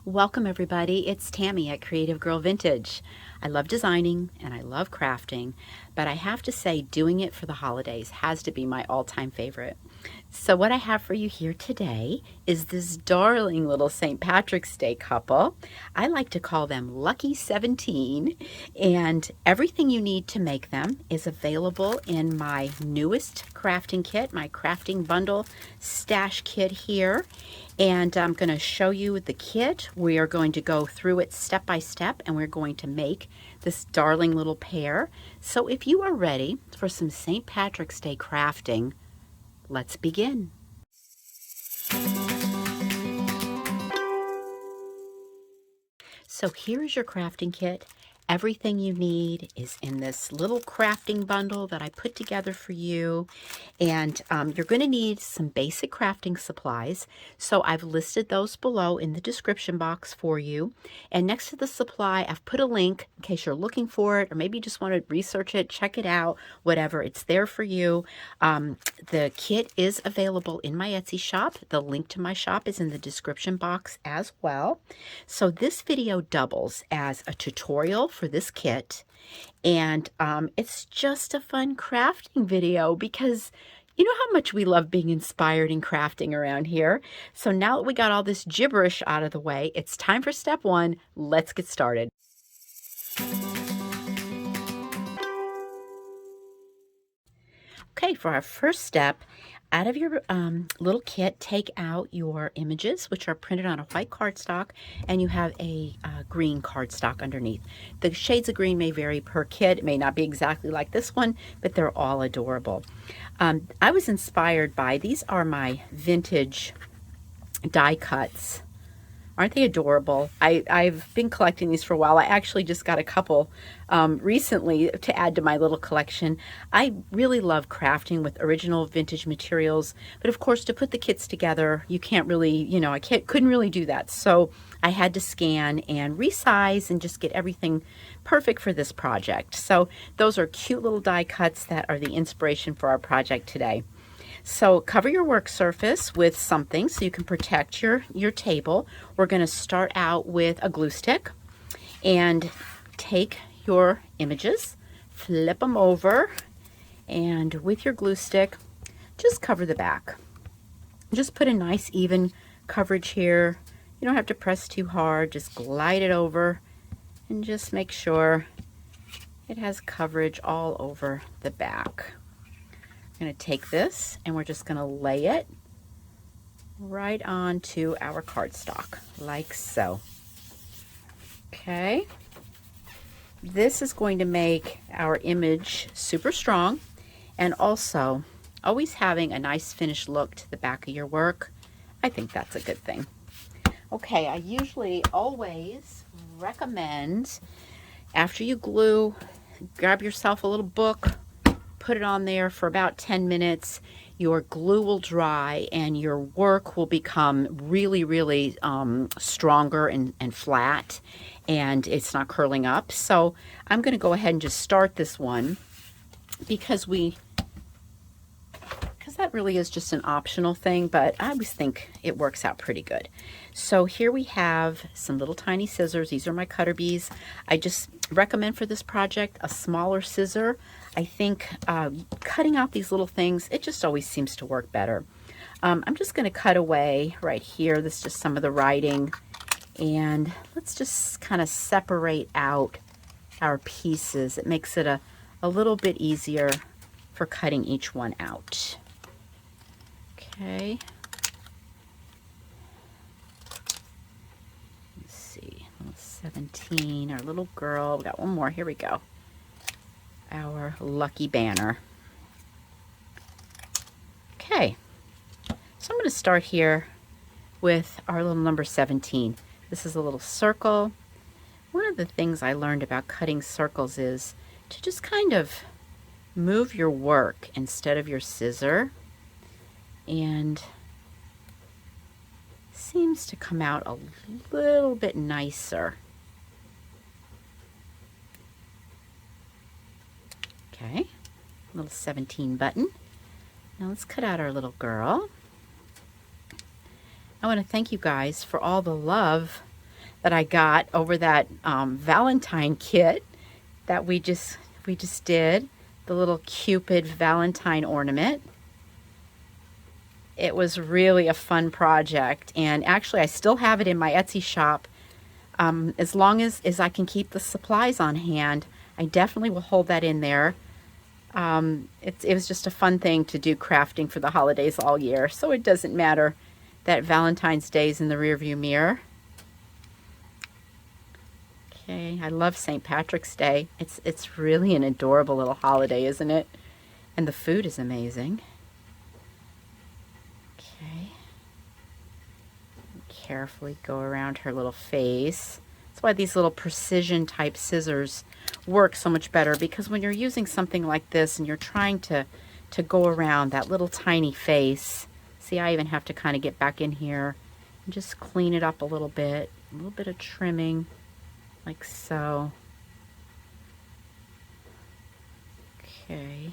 Welcome everybody, it's Tami at Creative Girl Vintage. I love designing and I love crafting, but I have to say doing it for the holidays has to be my all-time favorite. So what I have for you here today is this darling little St. Patrick's Day couple. I like to call them Lucky 17, and everything you need to make them is available in my newest crafting kit, my crafting bundle stash kit here. And I'm going to show you the kit. We are going to go through it step by step, and we're going to make this darling little pair. So if you are ready for some St. Patrick's Day crafting, let's begin. So here's your crafting kit. Everything you need is in this little crafting bundle that I put together for you. And you're going to need some basic crafting supplies. So I've listed those below in the description box for you. And next to the supply, I've put a link in case you're looking for it, or maybe you just want to research it, check it out, whatever. It's there for you. The kit is available in my Etsy shop. The link to my shop is in the description box as well. So this video doubles as a tutorial for this kit, and it's just a fun crafting video because you know how much we love being inspired in crafting around here. So now that we got all this gibberish out of the way, it's time for step one. Let's get started. Okay, for our first step, out of your little kit, take out your images, which are printed on a white cardstock, and you have a green cardstock underneath. The shades of green may vary per kit. It may not be exactly like this one, but they're all adorable. I was inspired by, these are my vintage die cuts. Aren't they adorable? I've been collecting these for a while. I actually just got a couple recently to add to my little collection. I really love crafting with original vintage materials, but of course to put the kits together, you can't really, you know, couldn't really do that. So I had to scan and resize and just get everything perfect for this project. So those are cute little die cuts that are the inspiration for our project today. So cover your work surface with something so you can protect your table. We're going to start out with a glue stick, and take your images, flip them over, and with your glue stick, just cover the back. Just put a nice even coverage here. You don't have to press too hard, just glide it over and just make sure it has coverage all over the back. We're going to take this and we're just going to lay it right onto our cardstock, like so. Okay. This is going to make our image super strong, and also always having a nice finished look to the back of your work. I think that's a good thing. Okay, I usually always recommend after you glue, grab yourself a little book, put it on there for about 10 minutes. Your glue will dry and your work will become really, really stronger and flat, and it's not curling up. So I'm going to go ahead and just start this one because that really is just an optional thing, but I always think it works out pretty good. So here we have some little tiny scissors. These are my cutter bees. I just recommend for this project a smaller scissor. I think cutting out these little things, it just always seems to work better. I'm just going to cut away right here. This is just some of the writing, and let's just kind of separate out our pieces. It makes it a little bit easier for cutting each one out. Okay. Let's see, little 17, our little girl. We got one more. Here we go. Our lucky banner. Okay, so I'm going to start here with our little number 17. This is a little circle. One of the things I learned about cutting circles is to just kind of move your work instead of your scissor, and seems to come out a little bit nicer. Okay, little 17 button. Now let's cut out our little girl. I want to thank you guys for all the love that I got over that Valentine kit that we just did, the little Cupid Valentine ornament. It was really a fun project, and actually I still have it in my Etsy shop. As long as I can keep the supplies on hand, I definitely will hold that in there. It was just a fun thing to do, crafting for the holidays all year, so it doesn't matter that Valentine's Day is in the rearview mirror. Okay, I love St. Patrick's Day. It's really an adorable little holiday, isn't it? And the food is amazing. Okay. Carefully go around her little face. That's why these little precision type scissors work so much better, because when you're using something like this and you're trying to go around that little tiny face, see, I even have to kind of get back in here and just clean it up a little bit of trimming, like so. Okay,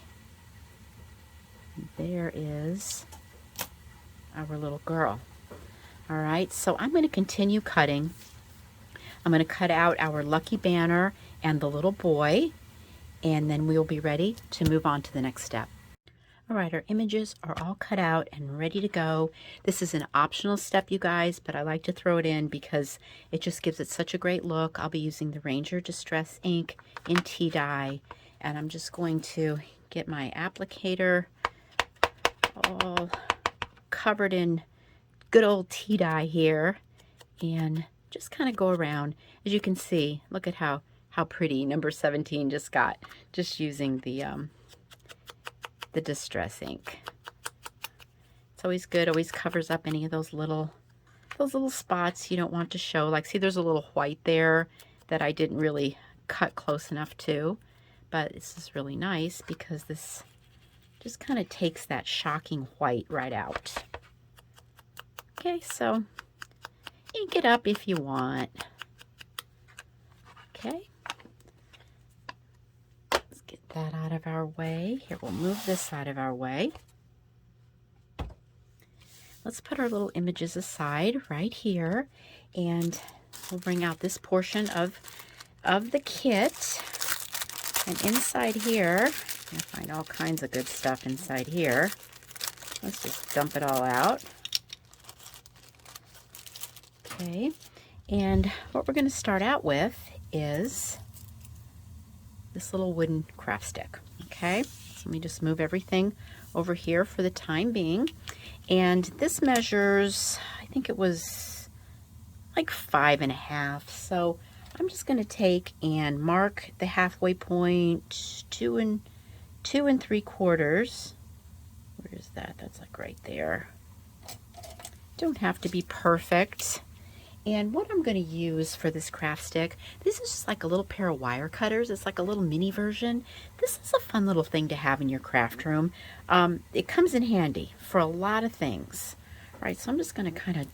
there is our little girl. All right, so I'm going to continue cutting. I'm going to cut out our lucky banner and the little boy, and then we'll be ready to move on to the next step. All right, our images are all cut out and ready to go. This is an optional step, you guys, but I like to throw it in because it just gives it such a great look. I'll be using the Ranger Distress ink in tea dye, and I'm just going to get my applicator all covered in good old tea dye here, and just kind of go around. As you can see, look at how pretty number 17 just got, just using the distress ink. It's always good, always covers up any of those little spots you don't want to show. Like, see, there's a little white there that I didn't really cut close enough to, but this is really nice because this just kind of takes that shocking white right out. Okay, so ink it up if you want. Okay, let's get that out of our way. Here, we'll move this out of our way. Let's put our little images aside right here, and we'll bring out this portion of the kit. And inside here, you'll find all kinds of good stuff inside here. Let's just dump it all out. Okay, and what we're going to start out with is this little wooden craft stick. Okay, so let me just move everything over here for the time being. And this measures, I think it was like 5.5. So I'm just going to take and mark the halfway point, 2 3/4. Where is that? That's like right there. Don't have to be perfect. And what I'm going to use for this craft stick, this is just like a little pair of wire cutters. It's like a little mini version. This is a fun little thing to have in your craft room. It comes in handy for a lot of things. All right, so I'm just going to kind of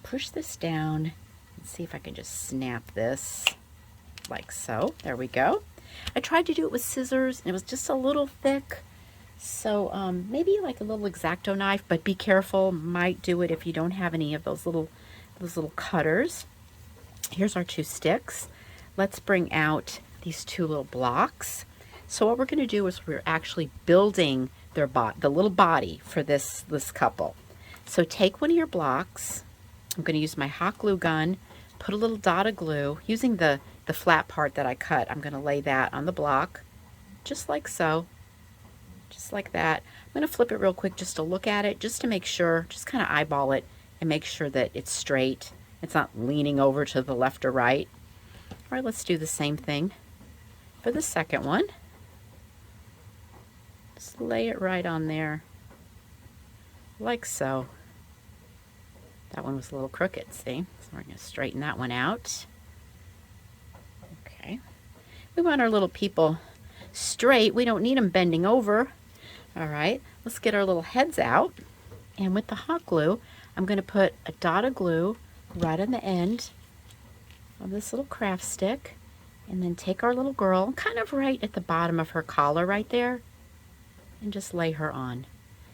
push this down and see if I can just snap this like so. There we go. I tried to do it with scissors and it was just a little thick. So maybe like a little X-Acto knife, but be careful. Might do it if you don't have any of those little cutters. Here's our 2 sticks. Let's bring out these 2 little blocks. So what we're going to do is we're actually building the little body for this couple. So take one of your blocks. I'm going to use my hot glue gun, put a little dot of glue using the flat part that I cut. I'm going to lay that on the block just like so, just like that. I'm going to flip it real quick just to look at it, just to make sure, just kind of eyeball it and make sure that it's straight. It's not leaning over to the left or right. All right, let's do the same thing for the second one. Just lay it right on there, like so. That one was a little crooked, see? So we're going to straighten that one out. Okay. We want our little people straight. We don't need them bending over. All right, let's get our little heads out. And with the hot glue, I'm going to put a dot of glue right on the end of this little craft stick, and then take our little girl kind of right at the bottom of her collar right there and just lay her on.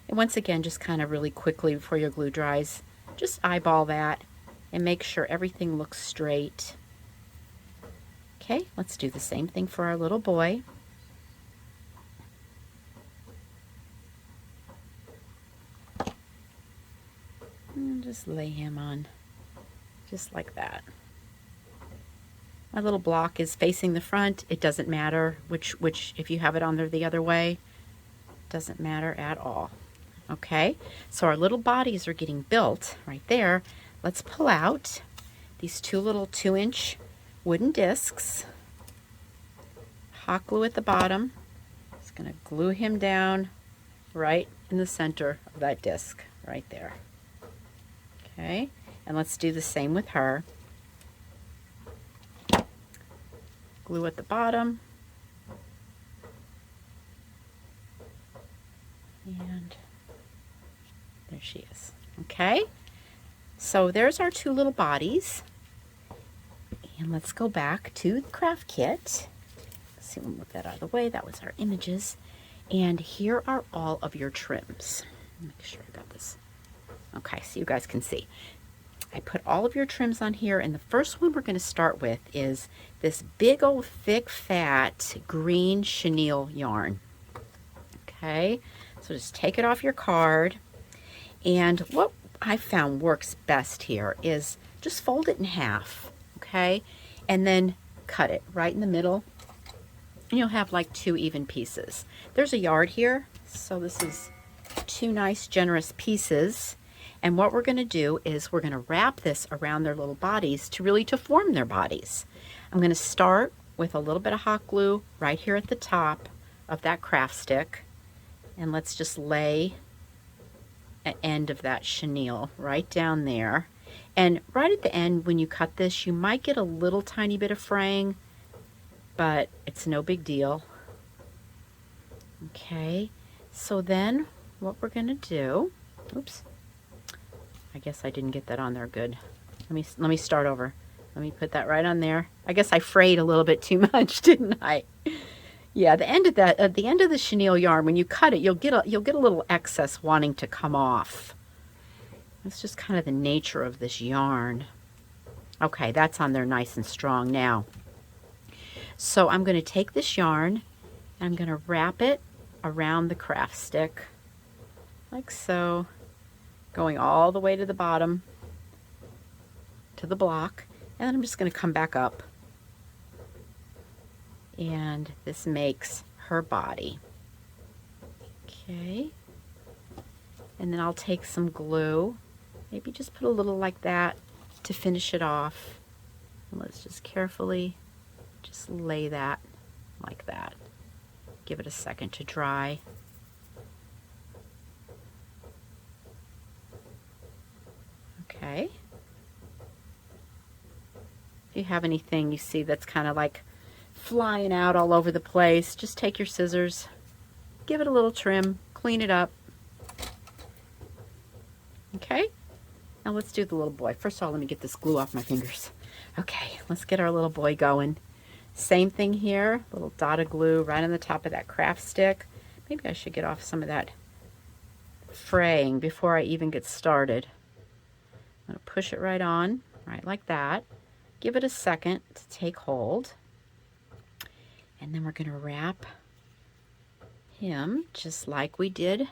And once again, just kind of really quickly before your glue dries, just eyeball that and make sure everything looks straight. Okay, let's do the same thing for our little boy. And just lay him on just like that. My little block is facing the front. It doesn't matter which if you have it on there the other way, doesn't matter at all. Okay, so our little bodies are getting built right there. Let's pull out these two little 2-inch wooden discs. Hot glue at the bottom. Just gonna glue him down right in the center of that disc right there. Okay, and let's do the same with her. Glue at the bottom. And there she is. Okay, so there's our two little bodies. And let's go back to the craft kit. Let's see, we'll move that out of the way. That was our images. And here are all of your trims. Make sure I got this. Okay, so you guys can see. I put all of your trims on here, and the first one we're going to start with is this big old thick fat green chenille yarn. Okay, so just take it off your card, and what I found works best here is just fold it in half, okay, and then cut it right in the middle, and you'll have like 2 even pieces. There's a yard here, so this is 2 nice generous pieces. And what we're going to do is we're going to wrap this around their little bodies to form their bodies. I'm going to start with a little bit of hot glue right here at the top of that craft stick. And let's just lay an end of that chenille right down there. And right at the end, when you cut this, you might get a little tiny bit of fraying, but it's no big deal. Okay, so then what we're going to do, oops. I guess I didn't get that on there good. Let me start over. Let me put that right on there. I guess I frayed a little bit too much, didn't I? Yeah, the end of that, at the end of the chenille yarn, when you cut it, you'll get a little excess wanting to come off. That's just kind of the nature of this yarn. Okay, that's on there nice and strong now. So I'm going to take this yarn and I'm going to wrap it around the craft stick like so, going all the way to the bottom to the block, and then I'm just going to come back up, and this makes her body. Okay, and then I'll take some glue, maybe just put a little like that to finish it off, and let's just carefully just lay that like that. Give it a second to dry. Okay. If you have anything you see that's kind of like flying out all over the place, just take your scissors, give it a little trim, clean it up. Okay, now let's do the little boy. First of all, let me get this glue off my fingers. Okay, let's get our little boy going. Same thing here, little dot of glue right on the top of that craft stick. Maybe I should get off some of that fraying before I even get started. I'm going to push it right on, right like that. Give it a second to take hold. And then we're going to wrap him just like we did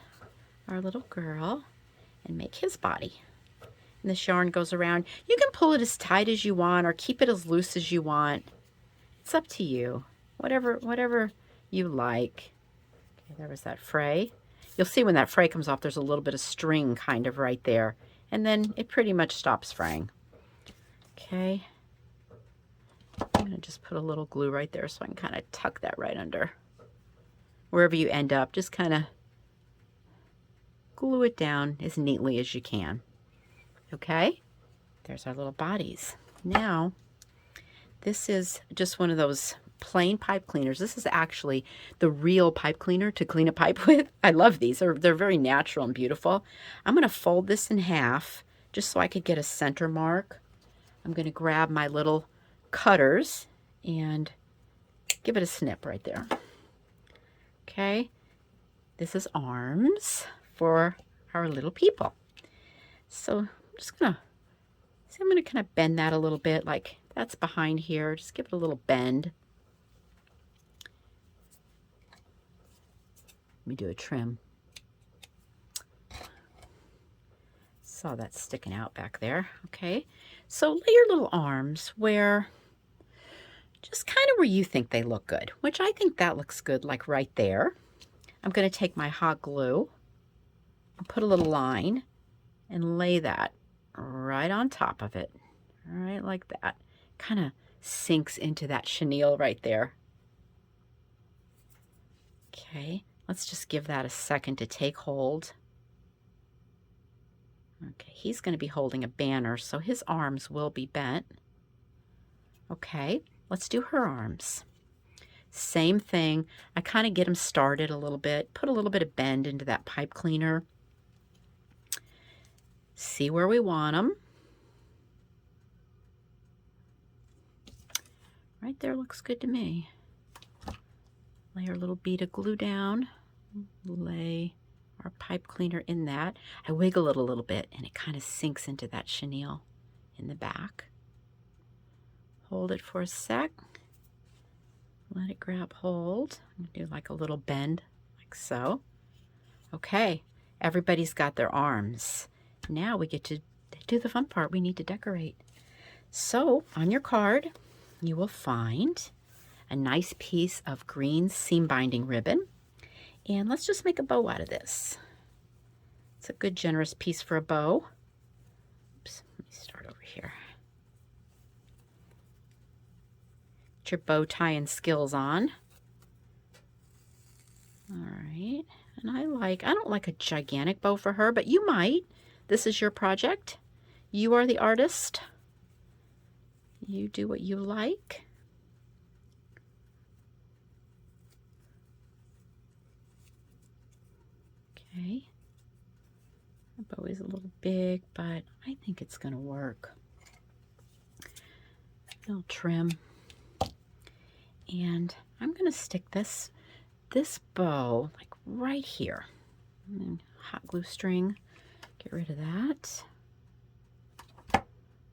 our little girl and make his body. And this yarn goes around. You can pull it as tight as you want or keep it as loose as you want. It's up to you. Whatever you like. Okay, there was that fray. You'll see when that fray comes off, there's a little bit of string kind of right there. And then it pretty much stops fraying. Okay. I'm going to just put a little glue right there so I can kind of tuck that right under. Wherever you end up, just kind of glue it down as neatly as you can. Okay. There's our little bodies. Now, this is just one of those plain pipe cleaners. This is actually the real pipe cleaner to clean a pipe with. I love these. They're very natural and beautiful. I'm going to fold this in half just so I could get a center mark. I'm going to grab my little cutters and give it a snip right there. Okay, this is arms for our little people. So I'm just going to So I'm going to kind of bend that a little bit, like that's behind here. Just give it a little bend. Let me do a trim. Saw that sticking out back there. Okay, so lay your little arms where, just kind of where you think they look good, which I think that looks good, like right there. I'm going to take my hot glue and put a little line and lay that right on top of it. All right, like that. Kind of sinks into that chenille right there. Okay, let's just give that a second to take hold. Okay, he's going to be holding a banner, so his arms will be bent. Okay, let's do her arms. Same thing. I kind of get them started a little bit, put a little bit of bend into that pipe cleaner. See where we want them. Right there looks good to me. Lay our little bead of glue down. Lay our pipe cleaner in that. I wiggle it a little bit and it kind of sinks into that chenille in the back. Hold it for a sec. Let it grab hold. I'm going to do like a little bend, like so. Okay, everybody's got their arms. Now we get to do the fun part. We need to decorate. So on your card, you will find a nice piece of green seam binding ribbon. And let's just make a bow out of this. It's a good generous piece for a bow. Oops, let me start over here. Get your bow tying skills on. All right, and I don't like a gigantic bow for her, but you might. This is your project. You are the artist. You do what you like. Okay. The bow is a little big, but I think it's going to work. A little trim. And I'm going to stick this bow like right here. And then hot glue string. Get rid of that.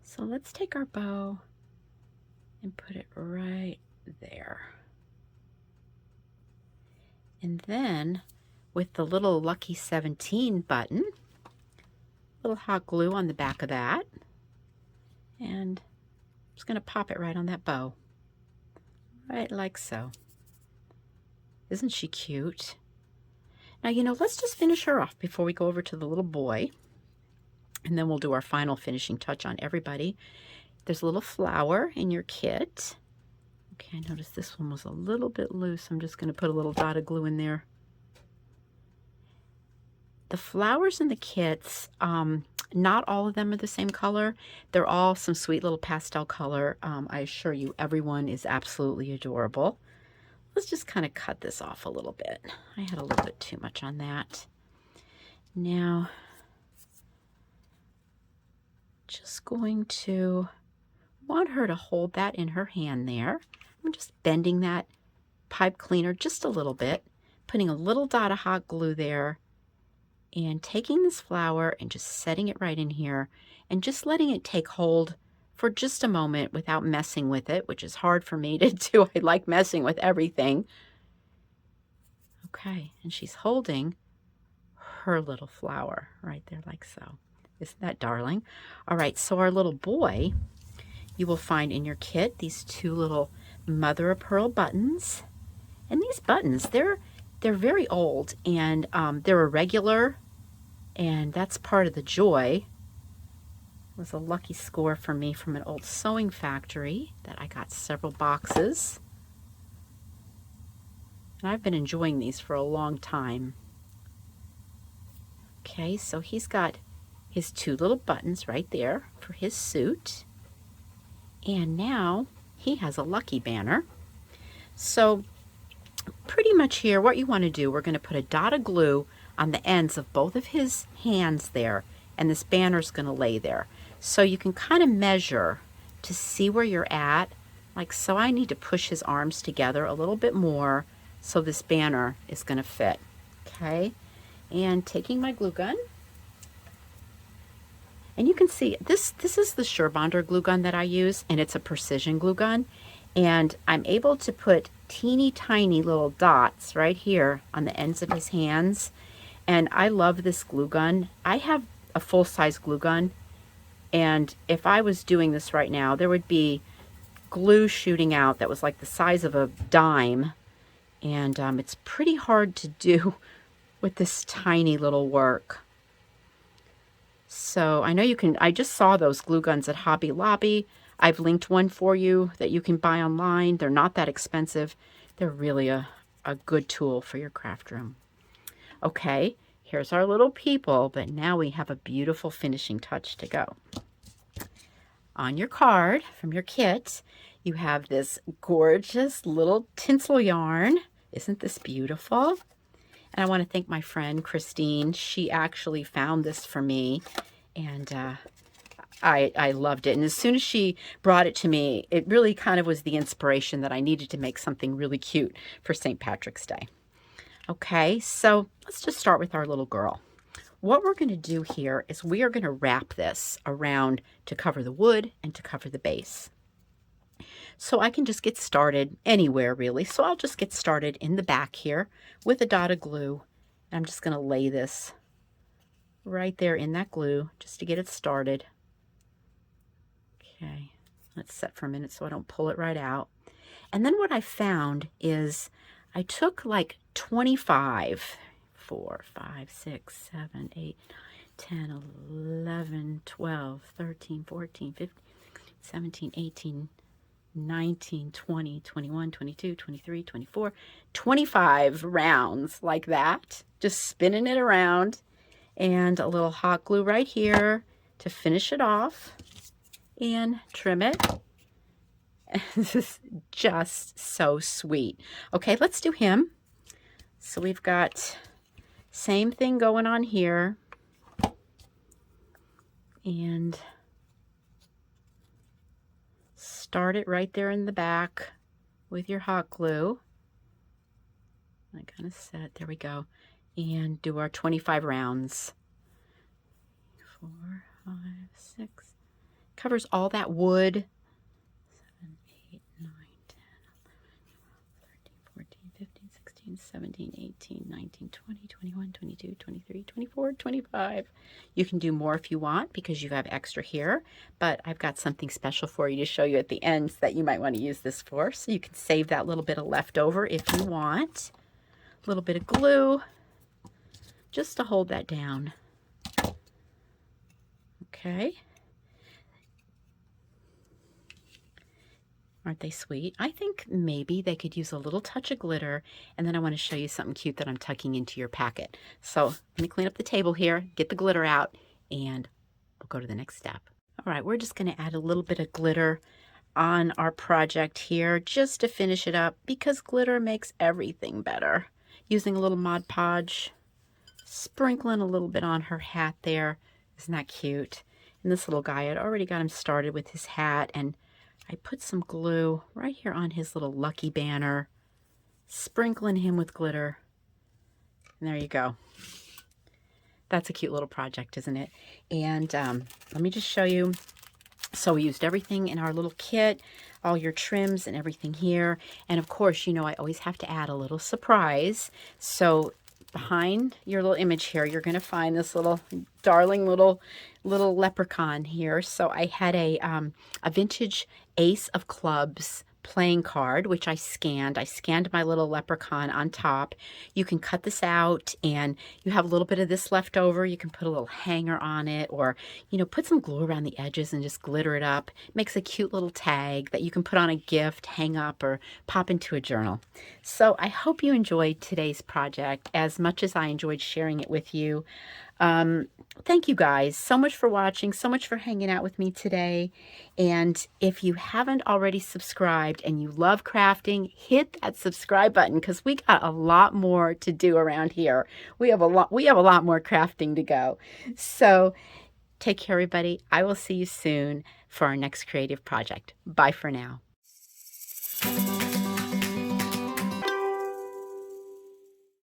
So let's take our bow and put it right there. And then with the little Lucky 17 button, little hot glue on the back of that, and I'm just going to pop it right on that bow. Right like so. Isn't she cute? Now, let's just finish her off before we go over to the little boy. And then we'll do our final finishing touch on everybody. There's a little flower in your kit. Okay, I noticed this one was a little bit loose. I'm just going to put a little dot of glue in there. The flowers in the kits, not all of them are the same color. They're all some sweet little pastel color. I assure you, everyone is absolutely adorable. Let's just kind of cut this off a little bit. I had a little bit too much on that. Now, just going to want her to hold that in her hand there. I'm just bending that pipe cleaner just a little bit, putting a little dot of hot glue there, and taking this flower and just setting it right in here and just letting it take hold for just a moment without messing with it, which is hard for me to do. I like messing with everything. Okay, and she's holding her little flower right there like so. Isn't that darling? All right, so our little boy, you will find in your kit these two little mother of pearl buttons. And these buttons, they're very old, and they're irregular, and that's part of the joy. It was a lucky score for me from an old sewing factory that I got several boxes. And I've been enjoying these for a long time. Okay, so he's got his two little buttons right there for his suit. And now he has a lucky banner. So pretty much here, what you want to do, we're going to put a dot of glue on the ends of both of his hands there, and this banner's going to lay there. So you can kind of measure to see where you're at. Like so, I need to push his arms together a little bit more so this banner is going to fit. Okay, and taking my glue gun, And you can see this is the Surebonder glue gun that I use, and it's a precision glue gun. And I'm able to put teeny tiny little dots right here on the ends of his hands. And I love this glue gun. I have a full-size glue gun, and if I was doing this right now, there would be glue shooting out that was like the size of a dime. And it's pretty hard to do with this tiny little work. So I know you can, I just saw those glue guns at Hobby Lobby. I've linked one for you that you can buy online. They're not that expensive. They're really a good tool for your craft room. Okay, here's our little people, but now we have a beautiful finishing touch to go. On your card from your kit, you have this gorgeous little tinsel yarn. Isn't this beautiful? And I want to thank my friend Christine. She actually found this for me, and I loved it. And as soon as she brought it to me, it really kind of was the inspiration that I needed to make something really cute for St. Patrick's Day. Okay, so let's just start with our little girl. What we're going to do here is we are going to wrap this around to cover the wood and to cover the base. So I can just get started anywhere really. So I'll just get started in the back here with a dot of glue. And I'm just going to lay this right there in that glue just to get it started. Okay, let's set for a minute so I don't pull it right out. And then what I found is I took like 25, 4, 5, 6, 7, 8, 10, 11, 12, 13, 14, 15, 17, 18, 19, 20, 21, 22, 23, 24, 25 rounds like that. Just spinning it around, and a little hot glue right here to finish it off and trim it. This is just so sweet. Okay, let's do him. So we've got same thing going on here. And start it right there in the back with your hot glue. I kind of set, there we go. And do our 25 rounds. 4, 5, 6. Covers all that wood. 7, 8, 9, 10, 11, 13, 14, 15, 16, 17, 18, 19, 20, 21, 22, 23, 24, 25. You can do more if you want because you have extra here, but I've got something special for you to show you at the ends that you might want to use this for. So you can save that little bit of leftover if you want. A little bit of glue just to hold that down. Okay. Aren't they sweet? I think maybe they could use a little touch of glitter, and then I want to show you something cute that I'm tucking into your packet. So let me clean up the table here, get the glitter out, and we'll go to the next step. All right, we're just going to add a little bit of glitter on our project here just to finish it up because glitter makes everything better. Using a little Mod Podge, sprinkling a little bit on her hat there. Isn't that cute? And this little guy, I'd already got him started with his hat, and I put some glue right here on his little lucky banner, sprinkling him with glitter. And there you go. That's a cute little project, isn't it? And let me just show you. So we used everything in our little kit, all your trims and everything here. And of course, you know, I always have to add a little surprise. So behind your little image here, you're going to find this little darling little leprechaun here. So I had a vintage Ace of Clubs playing card, which I scanned. I scanned my little leprechaun on top. You can cut this out, and you have a little bit of this left over. You can put a little hanger on it, or, you know, put some glue around the edges and just glitter it up. It makes a cute little tag that you can put on a gift, hang up, or pop into a journal. So I hope you enjoyed today's project as much as I enjoyed sharing it with you. Thank you guys so much for watching, so much for hanging out with me today. And if you haven't already subscribed and you love crafting, hit that subscribe button because we got a lot more to do around here. We have a lot more crafting to go. So take care, everybody. I will see you soon for our next creative project. Bye for now.